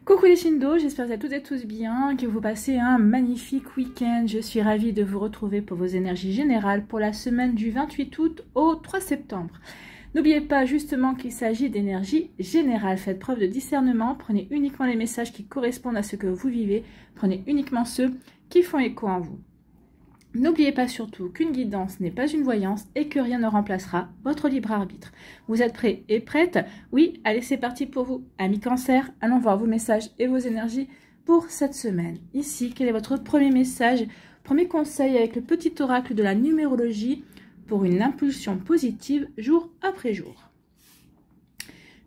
Coucou les Shindo, j'espère que vous êtes toutes et tous bien, que vous passez un magnifique week-end. Je suis ravie de vous retrouver pour vos énergies générales pour la semaine du 28 août au 3 septembre. N'oubliez pas justement qu'il s'agit d'énergie générale. Faites preuve de discernement, prenez uniquement les messages qui correspondent à ce que vous vivez, prenez uniquement ceux qui font écho en vous. N'oubliez pas surtout qu'une guidance n'est pas une voyance et que rien ne remplacera votre libre arbitre. Vous êtes prêts et prêtes? Oui, allez, c'est parti pour vous. Amis Cancer, allons voir vos messages et vos énergies pour cette semaine. Ici, quel est votre premier message, premier conseil avec le petit oracle de la numérologie pour une impulsion positive jour après jour?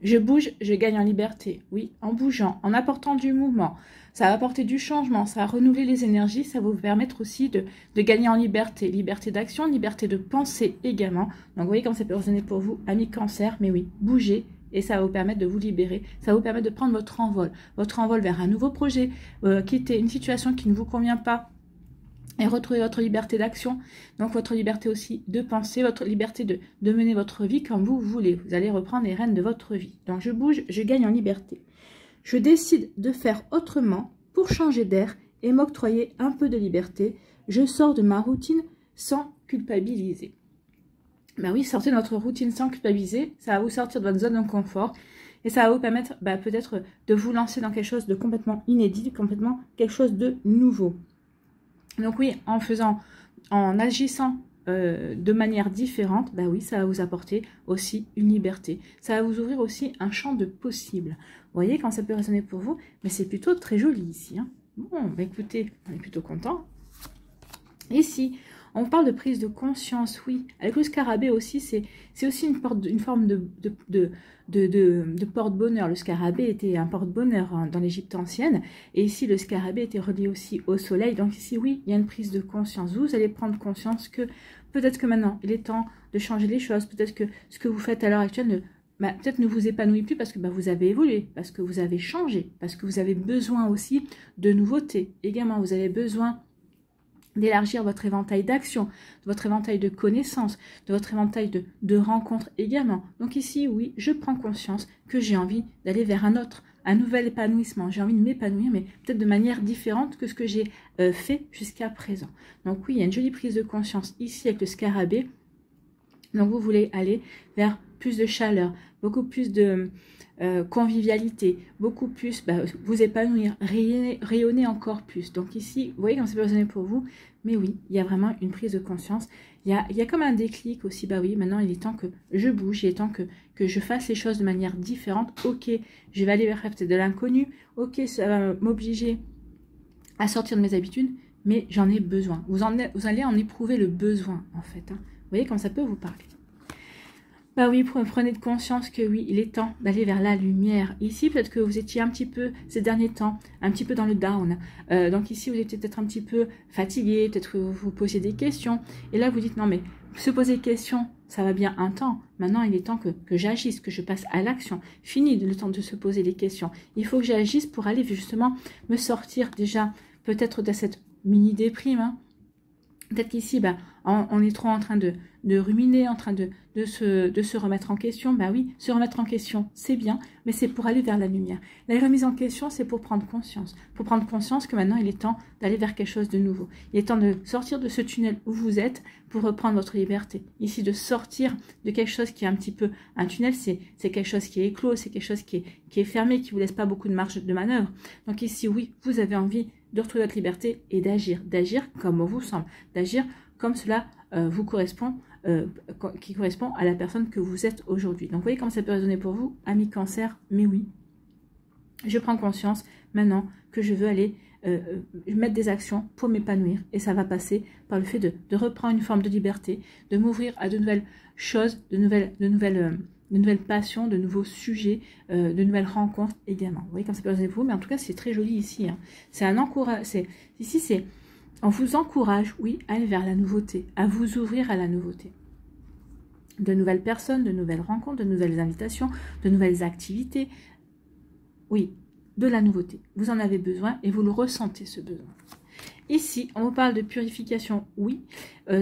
Je bouge, je gagne en liberté. Oui, en bougeant, en apportant du mouvement. Ça va apporter du changement, ça va renouveler les énergies, ça va vous permettre aussi de gagner en liberté. Liberté d'action, liberté de penser également. Donc vous voyez comme ça peut résonner pour vous, amis Cancer. Mais oui, bougez et ça va vous permettre de vous libérer. Ça va vous permettre de prendre votre envol vers un nouveau projet, quitter une situation qui ne vous convient pas. Et retrouver votre liberté d'action, donc votre liberté aussi de penser, votre liberté de mener votre vie comme vous voulez. Vous allez reprendre les rênes de votre vie. Donc je bouge, je gagne en liberté. Je décide de faire autrement pour changer d'air et m'octroyer un peu de liberté. Je sors de ma routine sans culpabiliser. Ben oui, sortez de votre routine sans culpabiliser, ça va vous sortir de votre zone de confort et ça va vous permettre peut-être de vous lancer dans quelque chose de complètement inédit, complètement quelque chose de nouveau. Donc oui, en agissant de manière différente, oui, ça va vous apporter aussi une liberté. Ça va vous ouvrir aussi un champ de possibles. Vous voyez quand ça peut résonner pour vous, mais c'est plutôt très joli ici. Hein. Bon, écoutez, on est plutôt content. Ici, on parle de prise de conscience, oui. Avec le scarabée aussi, c'est aussi une forme de porte-bonheur. Le scarabée était un porte-bonheur dans l'Égypte ancienne. Et ici, le scarabée était relié aussi au soleil. Donc ici, oui, il y a une prise de conscience. Vous allez prendre conscience que peut-être que maintenant, il est temps de changer les choses. Peut-être que ce que vous faites à l'heure actuelle peut-être ne vous épanouit plus parce que vous avez évolué, parce que vous avez changé, parce que vous avez besoin aussi de nouveautés. Également, vous avez besoin d'élargir votre éventail d'action, de votre éventail de connaissances, de votre éventail de rencontres également. Donc ici, oui, je prends conscience que j'ai envie d'aller vers un nouvel épanouissement. J'ai envie de m'épanouir, mais peut-être de manière différente que ce que j'ai fait jusqu'à présent. Donc oui, il y a une jolie prise de conscience ici avec le scarabée. Donc vous voulez aller vers plus de chaleur, beaucoup plus de convivialité, beaucoup plus vous épanouir, rayonner encore plus. Donc ici, vous voyez comme ça peut résonner pour vous, mais oui, il y a vraiment une prise de conscience. Il y a comme un déclic aussi, oui, maintenant il est temps que je bouge, il est temps que je fasse les choses de manière différente. Ok, je vais aller vers peut-être de l'inconnu, ok, ça va m'obliger à sortir de mes habitudes, mais j'en ai besoin. Vous allez en éprouver le besoin en fait. Hein. Vous voyez comme ça peut vous parler. Oui, prenez de conscience que oui, il est temps d'aller vers la lumière. Ici, peut-être que vous étiez un petit peu, ces derniers temps, un petit peu dans le down. Donc ici, vous étiez peut-être un petit peu fatigué, peut-être que vous vous posiez des questions. Et là, vous dites, non mais, se poser des questions, ça va bien un temps. Maintenant, il est temps que j'agisse, que je passe à l'action. Fini le temps de se poser des questions. Il faut que j'agisse pour aller justement me sortir déjà, peut-être de cette mini-déprime, hein. Peut-être qu'ici, on est trop en train de ruminer, en train de se remettre en question. Oui, se remettre en question, c'est bien, mais c'est pour aller vers la lumière. La remise en question, c'est pour prendre conscience. Pour prendre conscience que maintenant, il est temps d'aller vers quelque chose de nouveau. Il est temps de sortir de ce tunnel où vous êtes pour reprendre votre liberté. Ici, de sortir de quelque chose qui est un petit peu... Un tunnel, c'est quelque chose qui est clos, c'est quelque chose qui est fermé, qui ne vous laisse pas beaucoup de marge de manœuvre. Donc ici, oui, vous avez envie de retrouver votre liberté et d'agir comme on vous semble, d'agir comme cela vous correspond, qui correspond à la personne que vous êtes aujourd'hui. Donc vous voyez comment ça peut résonner pour vous, amis Cancer, mais oui, je prends conscience maintenant que je veux aller mettre des actions pour m'épanouir et ça va passer par le fait de reprendre une forme de liberté, de m'ouvrir à de nouvelles choses, de nouvelles passions, de nouveaux sujets, de nouvelles rencontres également. Vous voyez comme ça peut résonner pour vous, mais en tout cas c'est très joli ici. Hein. C'est un encourage. Ici c'est on vous encourage, oui, à aller vers la nouveauté, à vous ouvrir à la nouveauté. De nouvelles personnes, de nouvelles rencontres, de nouvelles invitations, de nouvelles activités. Oui, de la nouveauté. Vous en avez besoin et vous le ressentez ce besoin. Ici, on vous parle de purification, oui.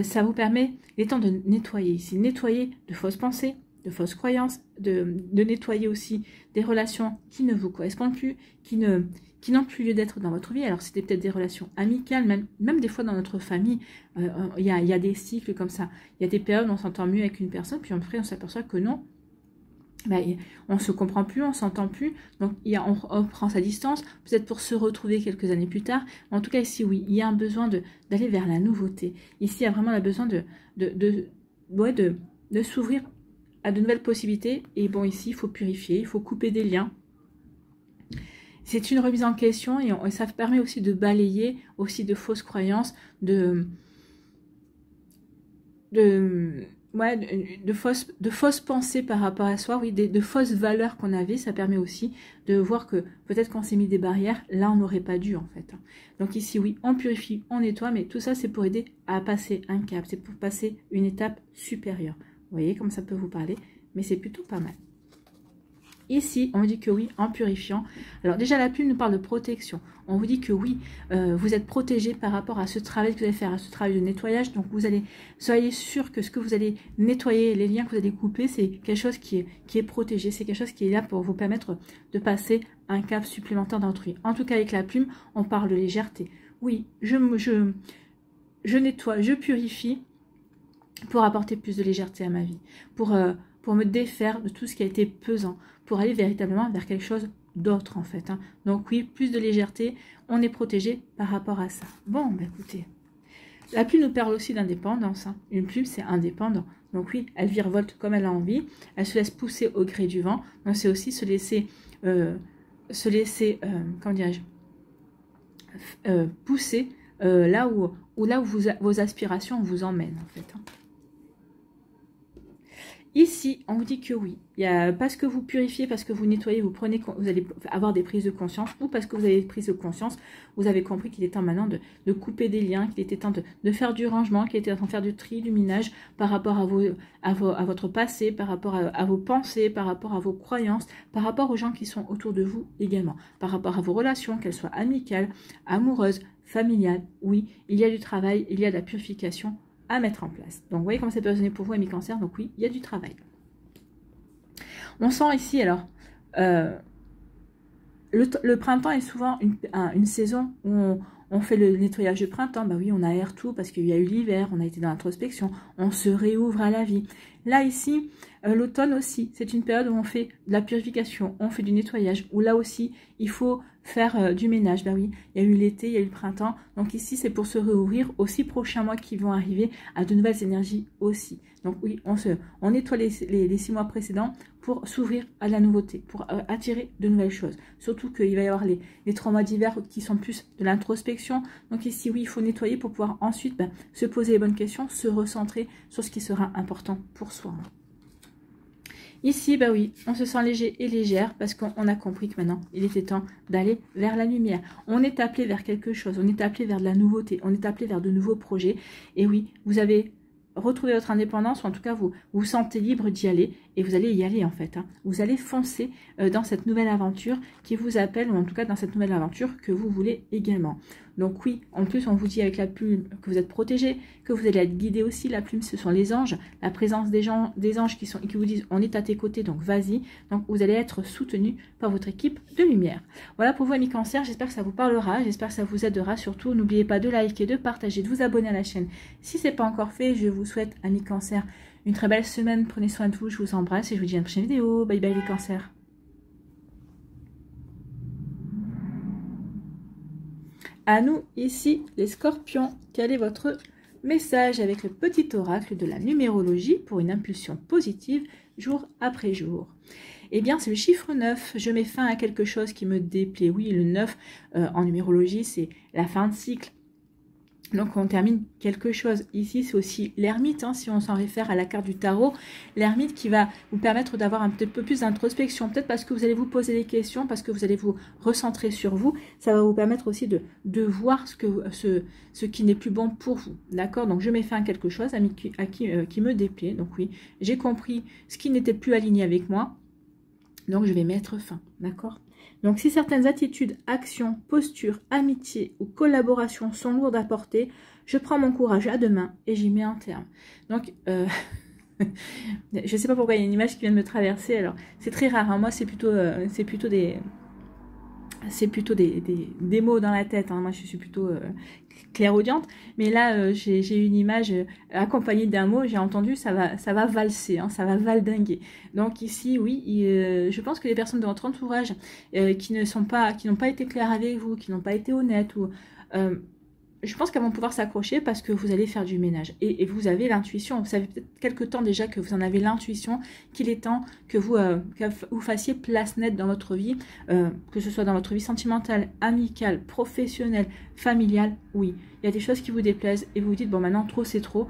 Ça vous permet, il est temps de nettoyer ici. Nettoyer de fausses pensées, de fausses croyances, de nettoyer aussi des relations qui ne vous correspondent plus, qui n'ont plus lieu d'être dans votre vie. Alors, c'était peut-être des relations amicales, même des fois dans notre famille, il y a des cycles comme ça. Il y a des périodes où on s'entend mieux avec une personne, puis après, on s'aperçoit que non, on ne se comprend plus, on ne s'entend plus, donc on prend sa distance, peut-être pour se retrouver quelques années plus tard. En tout cas, ici, oui, il y a un besoin d'aller vers la nouveauté. Ici, il y a vraiment le besoin de s'ouvrir à de nouvelles possibilités. Et bon, ici, il faut purifier, il faut couper des liens. C'est une remise en question et ça permet aussi de balayer aussi de fausses croyances, de fausses pensées par rapport à soi, oui, de fausses valeurs qu'on avait. Ça permet aussi de voir que peut-être qu'on s'est mis des barrières, là on n'aurait pas dû en fait. Donc ici oui, on purifie, on nettoie, mais tout ça c'est pour aider à passer un cap, c'est pour passer une étape supérieure. Vous voyez comme ça peut vous parler, mais c'est plutôt pas mal. Ici, on vous dit que oui, en purifiant. Alors déjà, la plume nous parle de protection. On vous dit que oui, vous êtes protégé par rapport à ce travail que vous allez faire, à ce travail de nettoyage. Donc, soyez sûr que ce que vous allez nettoyer, les liens que vous allez couper, c'est quelque chose qui est protégé. C'est quelque chose qui est là pour vous permettre de passer un cap supplémentaire d'autrui. En tout cas, avec la plume, on parle de légèreté. Oui, je nettoie, je purifie pour apporter plus de légèreté à ma vie, pour me défaire de tout ce qui a été pesant, pour aller véritablement vers quelque chose d'autre en fait. Donc oui, plus de légèreté, on est protégé par rapport à ça. Bon, écoutez, la plume nous parle aussi d'indépendance. Une plume, c'est indépendant. Donc oui, elle virevolte comme elle a envie, elle se laisse pousser au gré du vent. Donc c'est aussi se laisser comment dirais-je, pousser là où vos aspirations vous emmènent en fait. Ici, on vous dit que oui, parce que vous purifiez, parce que vous nettoyez, vous allez avoir des prises de conscience, ou parce que vous avez des prises de conscience, vous avez compris qu'il est temps maintenant de couper des liens, qu'il était temps de faire du rangement, qu'il était temps de faire du tri, du minage par rapport à votre passé, par rapport à vos pensées, par rapport à vos croyances, par rapport aux gens qui sont autour de vous également, par rapport à vos relations, qu'elles soient amicales, amoureuses, familiales. Oui, il y a du travail, il y a de la purification à mettre en place. Donc, vous voyez comment ça peut résonner pour vous, amis cancer. Donc, oui, il y a du travail. On sent ici, alors, le printemps est souvent une saison où on fait le nettoyage de printemps. Bah oui, on aère tout parce qu'il y a eu l'hiver, on a été dans l'introspection, on se réouvre à la vie. Là, ici, l'automne aussi, c'est une période où on fait de la purification, on fait du nettoyage, où là aussi, il faut faire du ménage. Ben oui, il y a eu l'été, il y a eu le printemps. Donc ici, c'est pour se réouvrir aux 6 prochains mois qui vont arriver à de nouvelles énergies aussi. Donc oui, on nettoie les 6 mois précédents pour s'ouvrir à la nouveauté, pour attirer de nouvelles choses. Surtout qu'il va y avoir les 3 mois d'hiver qui sont plus de l'introspection. Donc ici, oui, il faut nettoyer pour pouvoir ensuite se poser les bonnes questions, se recentrer sur ce qui sera important pour soi. Ici, bah oui, on se sent léger et légère parce qu'on a compris que maintenant, il était temps d'aller vers la lumière. On est appelé vers quelque chose, on est appelé vers de la nouveauté, on est appelé vers de nouveaux projets. Et oui, vous avez retrouvé votre indépendance, ou en tout cas, vous vous sentez libre d'y aller et vous allez y aller en fait. Vous allez foncer dans cette nouvelle aventure qui vous appelle, ou en tout cas dans cette nouvelle aventure que vous voulez également. Donc oui, en plus on vous dit avec la plume que vous êtes protégé, que vous allez être guidé aussi. La plume, ce sont les anges, la présence des anges qui vous disent on est à tes côtés, donc vas-y. Donc vous allez être soutenu par votre équipe de lumière. Voilà pour vous, amis cancer, j'espère que ça vous parlera, j'espère que ça vous aidera. Surtout, n'oubliez pas de liker, de partager, de vous abonner à la chaîne si ce n'est pas encore fait. Je vous souhaite, amis cancer, une très belle semaine, prenez soin de vous, je vous embrasse et je vous dis à une prochaine vidéo. Bye bye les cancers. À nous, ici, les scorpions, quel est votre message avec le petit oracle de la numérologie pour une impulsion positive jour après jour? Eh bien, c'est le chiffre 9. Je mets fin à quelque chose qui me déplaît. Oui, le 9, en numérologie, c'est la fin de cycle. Donc, on termine quelque chose. Ici, c'est aussi l'ermite, si on s'en réfère à la carte du tarot. L'ermite qui va vous permettre d'avoir un petit peu plus d'introspection. Peut-être parce que vous allez vous poser des questions, parce que vous allez vous recentrer sur vous. Ça va vous permettre aussi de voir ce qui n'est plus bon pour vous. D'accord? Donc, je mets fin à quelque chose qui me déplaît. Donc, oui, j'ai compris ce qui n'était plus aligné avec moi. Donc, je vais mettre fin. D'accord? Donc, si certaines attitudes, actions, postures, amitiés ou collaborations sont lourdes à porter, je prends mon courage à deux mains et j'y mets un terme. Donc, Je sais pas pourquoi il y a une image qui vient de me traverser. Alors, c'est très rare. Hein. Moi, c'est plutôt des mots dans la tête. Hein. Moi, je suis plutôt clairaudiente. Mais là, j'ai une image accompagnée d'un mot. J'ai entendu, ça va valser, hein, ça va valdinguer. Donc ici, oui, je pense que les personnes de votre entourage qui n'ont pas été claires avec vous, qui n'ont pas été honnêtes ou je pense qu'elles vont pouvoir s'accrocher parce que vous allez faire du ménage. Et vous avez l'intuition. Vous savez peut-être quelque temps déjà que vous en avez l'intuition qu'il est temps que vous fassiez place nette dans votre vie, que ce soit dans votre vie sentimentale, amicale, professionnelle, familiale. Oui, il y a des choses qui vous déplaisent et vous vous dites, bon maintenant trop c'est trop,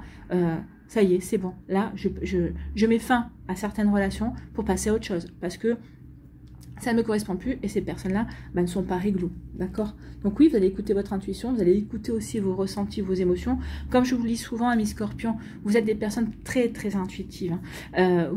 ça y est, c'est bon. Là, je mets fin à certaines relations pour passer à autre chose. Parce que ça ne me correspond plus et ces personnes-là ne sont pas réglo, d'accord? Donc oui, vous allez écouter votre intuition, vous allez écouter aussi vos ressentis, vos émotions. Comme je vous le dis souvent, amis Scorpions, vous êtes des personnes très très intuitives. Hein.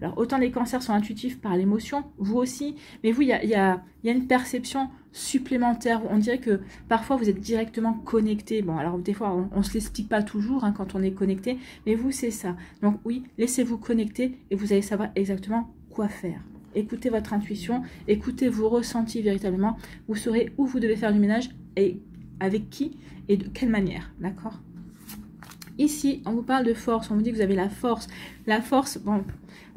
Alors autant les cancers sont intuitifs par l'émotion, vous aussi, mais vous, il y a une perception supplémentaire. On dirait que parfois vous êtes directement connecté. Bon, alors des fois, on ne se l'explique pas toujours hein, quand on est connecté, mais vous, c'est ça. Donc oui, laissez-vous connecter et vous allez savoir exactement quoi faire. Écoutez votre intuition, écoutez vos ressentis véritablement. Vous saurez où vous devez faire du ménage et avec qui et de quelle manière, d'accord? Ici, on vous parle de force, on vous dit que vous avez la force. La force, bon,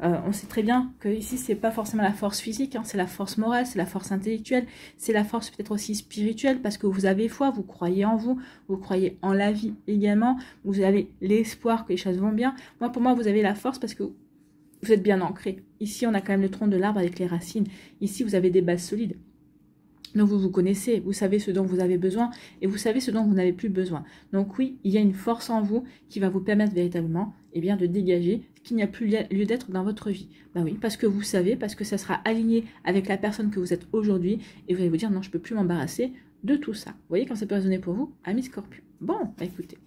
on sait très bien que ici, c'est pas forcément la force physique, hein, c'est la force morale, c'est la force intellectuelle, c'est la force peut-être aussi spirituelle parce que vous avez foi, vous croyez en vous croyez en la vie également, vous avez l'espoir que les choses vont bien. Moi, pour moi, vous avez la force parce que vous êtes bien ancré. Ici, on a quand même le tronc de l'arbre avec les racines. Ici, vous avez des bases solides. Donc, vous vous connaissez, vous savez ce dont vous avez besoin et vous savez ce dont vous n'avez plus besoin. Donc, oui, il y a une force en vous qui va vous permettre véritablement de dégager ce qui n'y a plus lieu d'être dans votre vie. Ben oui, parce que vous savez, parce que ça sera aligné avec la personne que vous êtes aujourd'hui et vous allez vous dire, non, je ne peux plus m'embarrasser de tout ça. Vous voyez quand ça peut résonner pour vous, amis Scorpions. Bon, écoutez.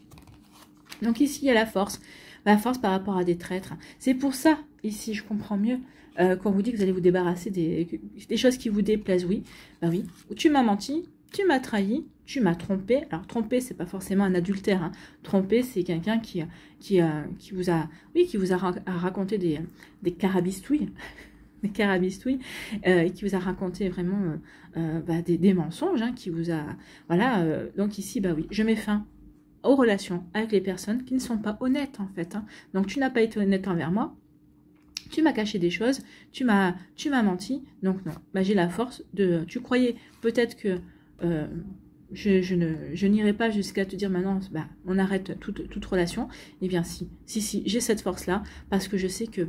Donc, ici, il y a la force. La force par rapport à des traîtres. C'est pour ça, ici, je comprends mieux, quand vous dit que vous allez vous débarrasser des choses qui vous déplaisent. Oui, bah oui. Tu m'as menti, tu m'as trahi, tu m'as trompé. Alors, tromper, c'est pas forcément un adultère. Hein. Tromper, c'est quelqu'un qui vous a raconté des carabistouilles. Des carabistouilles, qui vous a raconté vraiment des mensonges, hein, qui vous a... Voilà, donc ici, bah oui, je mets fin aux relations avec les personnes qui ne sont pas honnêtes en fait. Hein. Donc tu n'as pas été honnête envers moi, tu m'as caché des choses, tu m'as menti, donc non. Bah, j'ai la force de... Tu croyais peut-être que je n'irai pas jusqu'à te dire maintenant, bah, on arrête toute relation. Eh bien si, j'ai cette force-là parce que je sais que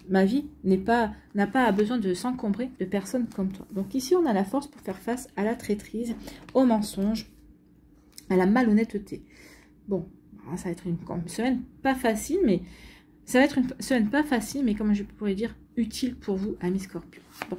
ma vie n'a pas besoin de s'encombrer de personnes comme toi. Donc ici on a la force pour faire face à la traîtrise, au mensonge, à la malhonnêteté. Bon, ça va être une semaine pas facile, mais ça va être une semaine pas facile, mais comment je pourrais dire, utile pour vous, amis Scorpions. Bon.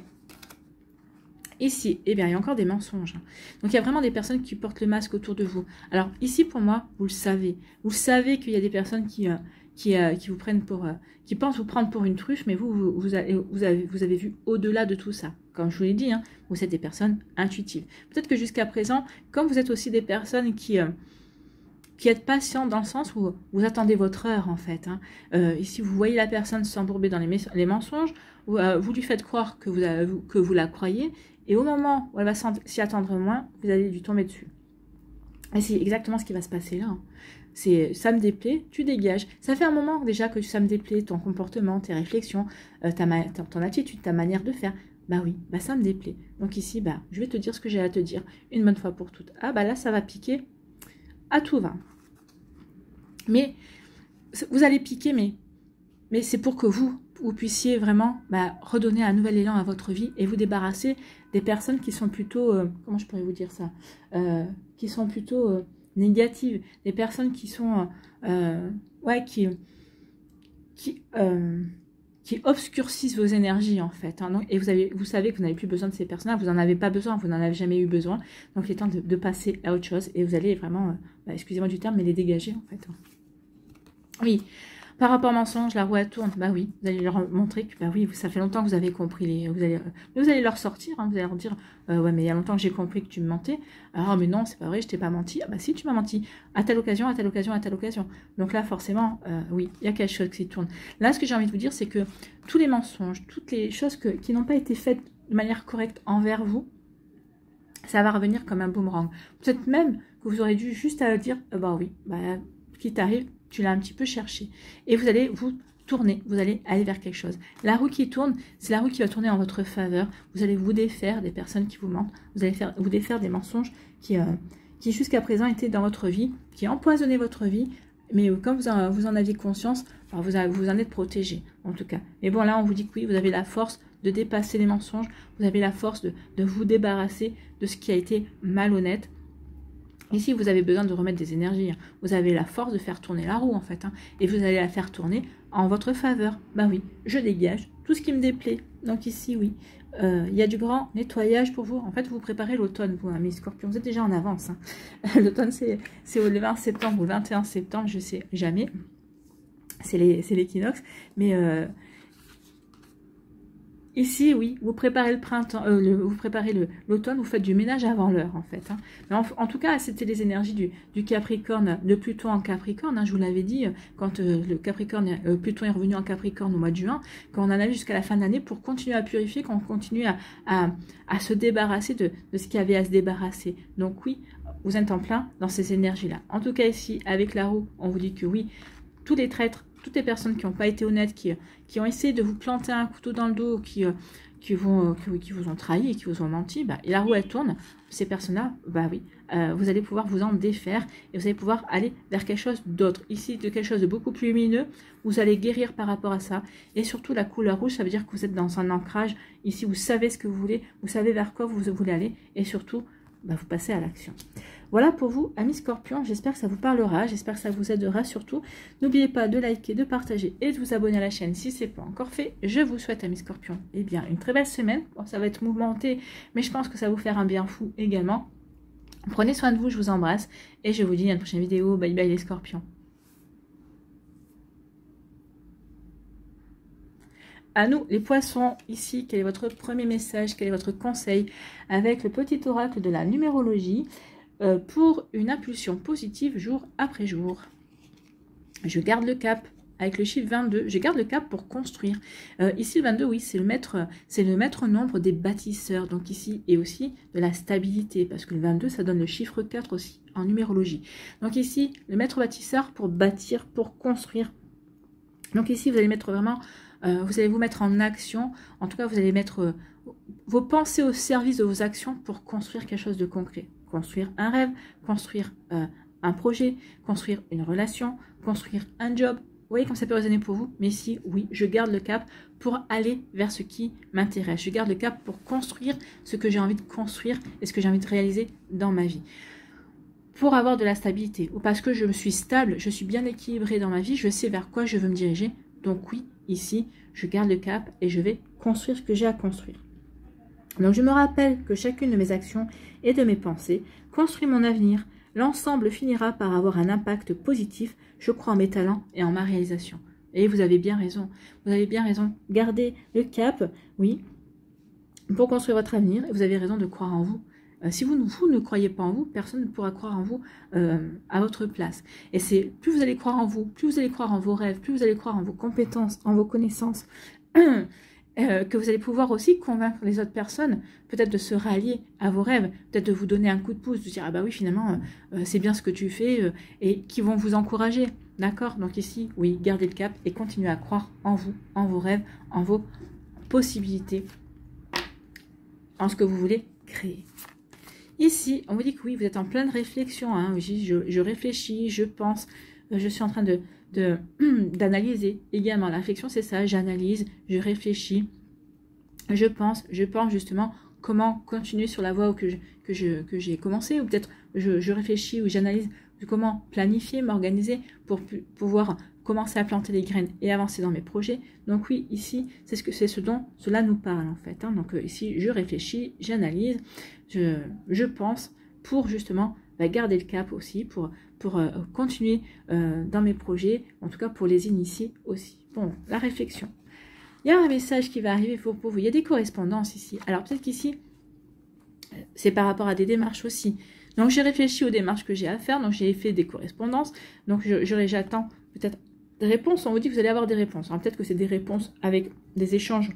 Ici, eh bien, il y a encore des mensonges. Hein. Donc, il y a vraiment des personnes qui portent le masque autour de vous. Alors, ici, pour moi, vous le savez. Vous savez qu'il y a des personnes qui vous prennent pour... qui pensent vous prendre pour une truffe, mais vous avez vu au-delà de tout ça. Comme je vous l'ai dit, hein, vous êtes des personnes intuitives. Peut-être que jusqu'à présent, comme vous êtes aussi des personnes qui êtes patientes dans le sens où vous attendez votre heure, en fait. Hein. Ici, vous voyez la personne s'embourber dans les mensonges, vous lui faites croire que vous la croyez, et au moment où elle va s'y attendre moins, vous allez lui tomber dessus. Et c'est exactement ce qui va se passer là. Hein. C'est ça me déplaît, tu dégages. Ça fait un moment déjà que ça me déplaît, ton comportement, tes réflexions, ton attitude, ta manière de faire. Bah oui, bah ça me déplaît. Donc ici, bah je vais te dire ce que j'ai à te dire une bonne fois pour toutes. Ah bah là, ça va piquer à tout va. Mais vous allez piquer, mais c'est pour que vous puissiez vraiment redonner un nouvel élan à votre vie et vous débarrasser des personnes qui sont plutôt, comment je pourrais vous dire ça, qui sont plutôt négatives, des personnes qui sont, qui obscurcissent vos énergies en fait. Hein, et vous savez que vous n'avez plus besoin de ces personnes-là, vous n'en avez pas besoin, vous n'en avez jamais eu besoin. Donc il est temps de passer à autre chose et vous allez vraiment, excusez-moi du terme, mais les dégager en fait. Oui, Par rapport au mensonge, la roue elle tourne. Bah oui, vous allez leur montrer que bah oui, ça fait longtemps que vous avez compris vous allez leur sortir, hein, vous allez leur dire ouais mais il y a longtemps que j'ai compris que tu me mentais. Ah mais non, c'est pas vrai, je t'ai pas menti. Ah bah si, tu m'as menti. À telle occasion, à telle occasion, à telle occasion. Donc là forcément, oui, il y a quelque chose qui tourne. Là, ce que j'ai envie de vous dire, c'est que tous les mensonges, toutes les choses qui n'ont pas été faites de manière correcte envers vous, ça va revenir comme un boomerang. Peut-être même que vous aurez dû juste à dire bah oui, bah qui t'arrive, tu l'as un petit peu cherché. Et vous allez vous tourner, vous allez aller vers quelque chose. La roue qui tourne, c'est la roue qui va tourner en votre faveur. Vous allez vous défaire des personnes qui vous mentent. Vous allez vous défaire des mensonges qui jusqu'à présent étaient dans votre vie, qui empoisonnaient votre vie. Mais quand vous en aviez conscience, vous en êtes protégé, en tout cas. Mais bon, là, on vous dit que oui, vous avez la force de dépasser les mensonges. Vous avez la force de vous débarrasser de ce qui a été malhonnête. Ici, vous avez besoin de remettre des énergies. Vous avez la force de faire tourner la roue, en fait. Et vous allez la faire tourner en votre faveur. Ben oui, je dégage tout ce qui me déplaît. Donc ici, oui, il y a du grand nettoyage pour vous. En fait, vous préparez l'automne, vous, mes scorpions. Vous êtes déjà en avance. L'automne, c'est le 20 septembre ou le 21 septembre, je sais jamais. C'est l'équinoxe. Mais ici, oui, vous préparez le printemps, vous préparez l'automne, vous faites du ménage avant l'heure, en fait. Mais en tout cas, c'était les énergies du Capricorne, de Pluton en Capricorne. Je vous l'avais dit, quand Pluton est revenu en Capricorne au mois de juin, quand on en a vu jusqu'à la fin de l'année pour continuer à purifier, qu'on continue à se débarrasser de ce qu'il y avait à se débarrasser. Donc oui, vous êtes en plein dans ces énergies-là. En tout cas, ici, avec la roue, on vous dit que oui, tous les traîtres, toutes les personnes qui n'ont pas été honnêtes, qui ont essayé de vous planter un couteau dans le dos, qui vous ont trahi et qui vous ont menti, et la roue elle tourne, ces personnes-là, oui, vous allez pouvoir vous en défaire et vous allez pouvoir aller vers quelque chose d'autre. Ici, de quelque chose de beaucoup plus lumineux, vous allez guérir par rapport à ça. Et surtout, la couleur rouge, ça veut dire que vous êtes dans un ancrage. Ici, vous savez ce que vous voulez, vous savez vers quoi vous voulez aller et surtout, vous passez à l'action. Voilà pour vous, amis scorpions, j'espère que ça vous parlera, j'espère que ça vous aidera surtout. N'oubliez pas de liker, de partager et de vous abonner à la chaîne si ce n'est pas encore fait. Je vous souhaite, amis scorpions, une très belle semaine. Bon, ça va être mouvementé, mais je pense que ça va vous faire un bien fou également. Prenez soin de vous, je vous embrasse et je vous dis à une prochaine vidéo. Bye bye les scorpions. À nous, les poissons, ici, quel est votre premier message, quel est votre conseil avec le petit oracle de la numérologie pour une impulsion positive jour après jour. Je garde le cap avec le chiffre 22. Je garde le cap pour construire. Ici, le 22, oui, c'est le maître nombre des bâtisseurs. Donc ici, et aussi de la stabilité, parce que le 22, ça donne le chiffre 4 aussi en numérologie. Donc ici, le maître bâtisseur pour bâtir, pour construire. Donc ici, vous allez mettre vraiment... vous allez vous mettre en action, en tout cas vous allez mettre vos pensées au service de vos actions pour construire quelque chose de concret. Construire un rêve, construire un projet, construire une relation, construire un job. Vous voyez comme ça peut résonner pour vous, mais ici, oui, je garde le cap pour aller vers ce qui m'intéresse. Je garde le cap pour construire ce que j'ai envie de construire et ce que j'ai envie de réaliser dans ma vie. Pour avoir de la stabilité, ou parce que je suis stable, je suis bien équilibrée dans ma vie, je sais vers quoi je veux me diriger. Donc oui, ici, je garde le cap et je vais construire ce que j'ai à construire. Donc je me rappelle que chacune de mes actions et de mes pensées construit mon avenir. L'ensemble finira par avoir un impact positif. Je crois en mes talents et en ma réalisation. Et vous avez bien raison. Vous avez bien raison. Gardez le cap, oui, pour construire votre avenir. Et vous avez raison de croire en vous. Si vous ne croyez pas en vous, personne ne pourra croire en vous à votre place. Et c'est plus vous allez croire en vous, plus vous allez croire en vos rêves, plus vous allez croire en vos compétences, en vos connaissances, que vous allez pouvoir aussi convaincre les autres personnes, peut-être de se rallier à vos rêves, peut-être de vous donner un coup de pouce, de dire « Ah bah oui, finalement, c'est bien ce que tu fais et qui vont vous encourager. » D'accord? Donc ici, oui, gardez le cap et continuez à croire en vous, en vos rêves, en vos possibilités, en ce que vous voulez créer. Ici, on vous dit que oui, vous êtes en pleine réflexion. Je réfléchis, je pense, je suis en train d'analyser également. La réflexion, c'est ça, j'analyse, je réfléchis, je pense justement comment continuer sur la voie que j'ai commencé. Ou peut-être je réfléchis ou j'analyse comment planifier, m'organiser pour pouvoir commencer à planter les graines et avancer dans mes projets. Donc oui, ici, c'est ce dont cela nous parle en fait. Donc ici, je réfléchis, j'analyse, je pense pour justement garder le cap aussi pour continuer dans mes projets, en tout cas pour les initier aussi. Bon, la réflexion. Il y a un message qui va arriver pour vous. Il y a des correspondances ici. Alors peut-être qu'ici, c'est par rapport à des démarches aussi. Donc j'ai réfléchi aux démarches que j'ai à faire, donc j'ai fait des correspondances. Donc j'attends peut-être des réponses. On vous dit que vous allez avoir des réponses. Alors peut-être que c'est des réponses avec des échanges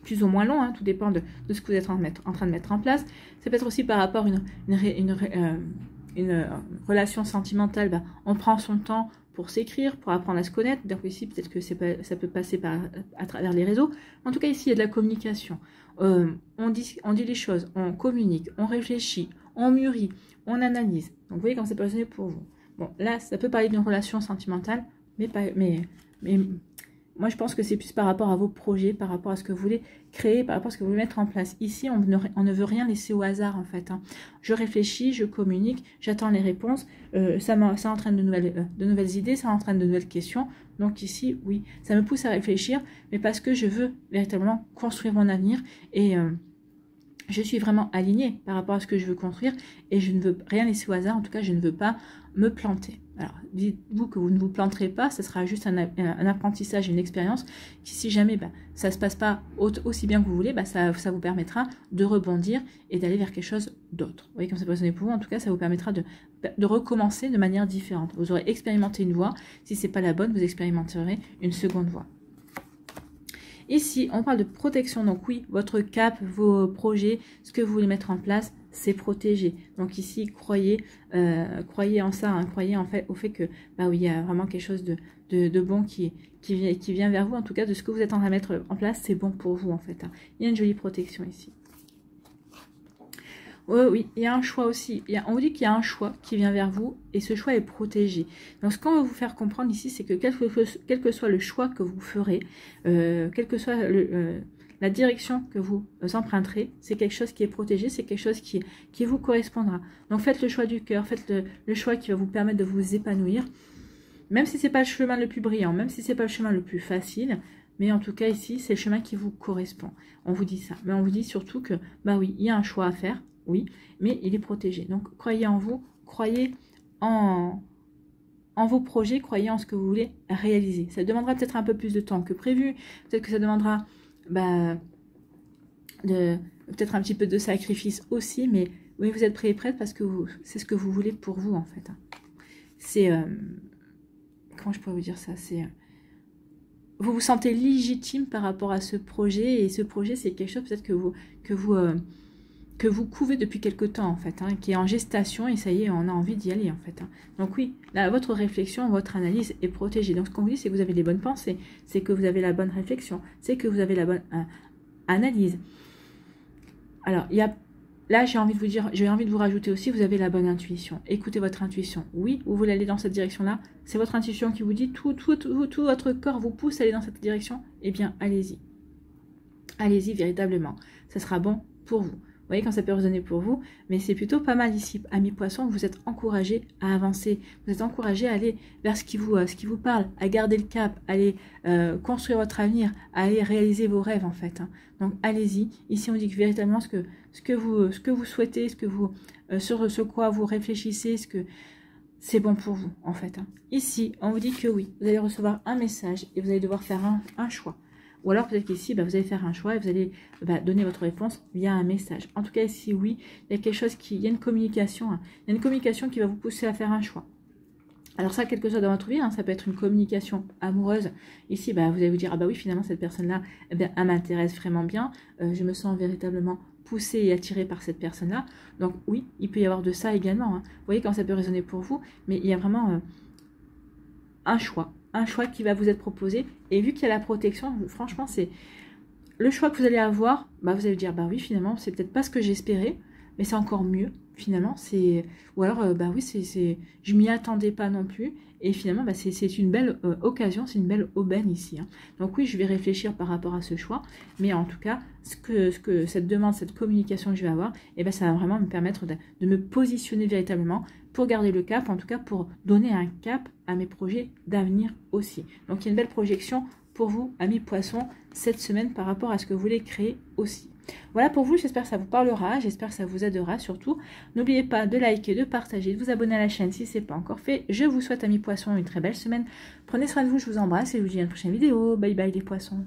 plus ou moins longs, hein, tout dépend de ce que vous êtes en train de mettre en place. C'est peut-être aussi par rapport à une relation sentimentale. On prend son temps pour s'écrire, pour apprendre à se connaître. Donc ici, peut-être que ça peut passer à travers les réseaux. En tout cas, ici, il y a de la communication. On dit les choses, on communique, on réfléchit, on mûrit, on analyse. Donc vous voyez comment ça peut résonner pour vous. Bon, là, ça peut parler d'une relation sentimentale, mais moi, je pense que c'est plus par rapport à vos projets, par rapport à ce que vous voulez créer, par rapport à ce que vous voulez mettre en place. Ici, on ne veut rien laisser au hasard, en fait. Hein. Je réfléchis, je communique, j'attends les réponses. Ça entraîne de nouvelles idées, ça entraîne de nouvelles questions. Donc ici, oui, ça me pousse à réfléchir, mais parce que je veux véritablement construire mon avenir et je suis vraiment alignée par rapport à ce que je veux construire et je ne veux rien laisser au hasard. En tout cas, je ne veux pas me planter. Alors, dites-vous que vous ne vous planterez pas, ce sera juste un apprentissage, une expérience qui, si jamais ça ne se passe pas aussi bien que vous voulez, ça vous permettra de rebondir et d'aller vers quelque chose d'autre. Vous voyez comme ça peut résonner pour vous. En tout cas, ça vous permettra de recommencer de manière différente. Vous aurez expérimenté une voie. Si ce n'est pas la bonne, vous expérimenterez une seconde voie. Ici, on parle de protection. Donc oui, votre cap, vos projets, ce que vous voulez mettre en place, c'est protégé. Donc ici, croyez en ça, hein, croyez au fait que oui, il y a vraiment quelque chose de bon qui vient vers vous. En tout cas, de ce que vous êtes en train de mettre en place, c'est bon pour vous en fait. Hein. Il y a une jolie protection ici. Oui, il y a un choix aussi. On vous dit qu'il y a un choix qui vient vers vous et ce choix est protégé. Donc, ce qu'on veut vous faire comprendre ici, c'est que quel que soit le choix que vous ferez, quelle que soit la direction que vous emprunterez, c'est quelque chose qui est protégé, c'est quelque chose qui vous correspondra. Donc, faites le choix du cœur, faites le choix qui va vous permettre de vous épanouir, même si ce n'est pas le chemin le plus brillant, même si ce n'est pas le chemin le plus facile. Mais en tout cas, ici, c'est le chemin qui vous correspond. On vous dit ça. Mais on vous dit surtout que, oui, il y a un choix à faire. Oui, mais il est protégé. Donc, croyez en vous, croyez en vos projets, croyez en ce que vous voulez réaliser. Ça demandera peut-être un peu plus de temps que prévu. Peut-être que ça demandera peut-être un petit peu de sacrifice aussi. Mais oui, vous êtes prêts et prêtes parce que c'est ce que vous voulez pour vous, en fait. C'est... comment je pourrais vous dire ça? C'est... vous vous sentez légitime par rapport à ce projet. Et ce projet, c'est quelque chose peut-être que vous couvez depuis quelque temps, en fait, hein, qui est en gestation, et ça y est, on a envie d'y aller, en fait. Hein. Donc oui, là, votre réflexion, votre analyse est protégée. Donc ce qu'on vous dit, c'est que vous avez les bonnes pensées, c'est que vous avez la bonne réflexion, c'est que vous avez la bonne analyse. Alors, là, j'ai envie de vous rajouter aussi, vous avez la bonne intuition. Écoutez votre intuition. Oui, vous voulez aller dans cette direction-là, c'est votre intuition qui vous dit, tout votre corps vous pousse à aller dans cette direction, eh bien, allez-y. Allez-y, véritablement. Ça sera bon pour vous. Vous voyez quand ça peut résonner pour vous, mais c'est plutôt pas mal ici, amis poissons, vous êtes encouragés à avancer, vous êtes encouragés à aller vers ce qui vous parle, à garder le cap, à aller construire votre avenir, à aller réaliser vos rêves en fait. Hein. Donc allez-y, ici on dit que véritablement ce que vous souhaitez, sur ce quoi vous réfléchissez, c'est bon pour vous en fait. Hein. Ici on vous dit que oui, vous allez recevoir un message et vous allez devoir faire un choix. Ou alors peut-être qu'ici, vous allez faire un choix et vous allez donner votre réponse via un message. En tout cas, ici, oui, il y a quelque chose il y a une communication. Hein. Il y a une communication qui va vous pousser à faire un choix. Alors ça, quel que soit dans votre vie, hein, ça peut être une communication amoureuse. Ici, vous allez vous dire, oui, finalement, cette personne-là, elle m'intéresse vraiment bien. Je me sens véritablement poussée et attirée par cette personne-là. Donc oui, il peut y avoir de ça également. Hein. Vous voyez quand ça peut résonner pour vous, mais il y a vraiment un choix qui va vous être proposé. Et vu qu'il y a la protection, franchement, c'est le choix que vous allez avoir. Vous allez dire, oui, finalement, c'est peut-être pas ce que j'espérais, mais c'est encore mieux. Finalement, ou alors, oui, je m'y attendais pas non plus. Et finalement, c'est une belle occasion, c'est une belle aubaine ici. Hein. Donc oui, je vais réfléchir par rapport à ce choix. Mais en tout cas, ce que cette demande, cette communication que je vais avoir, ça va vraiment me permettre de me positionner véritablement pour garder le cap, en tout cas pour donner un cap à mes projets d'avenir aussi. Donc il y a une belle projection pour vous, amis poissons, cette semaine par rapport à ce que vous voulez créer aussi. Voilà pour vous, j'espère que ça vous parlera, j'espère que ça vous aidera surtout. N'oubliez pas de liker, de partager, de vous abonner à la chaîne si ce n'est pas encore fait. Je vous souhaite, amis poissons, une très belle semaine. Prenez soin de vous, je vous embrasse et je vous dis à une prochaine vidéo. Bye bye les poissons.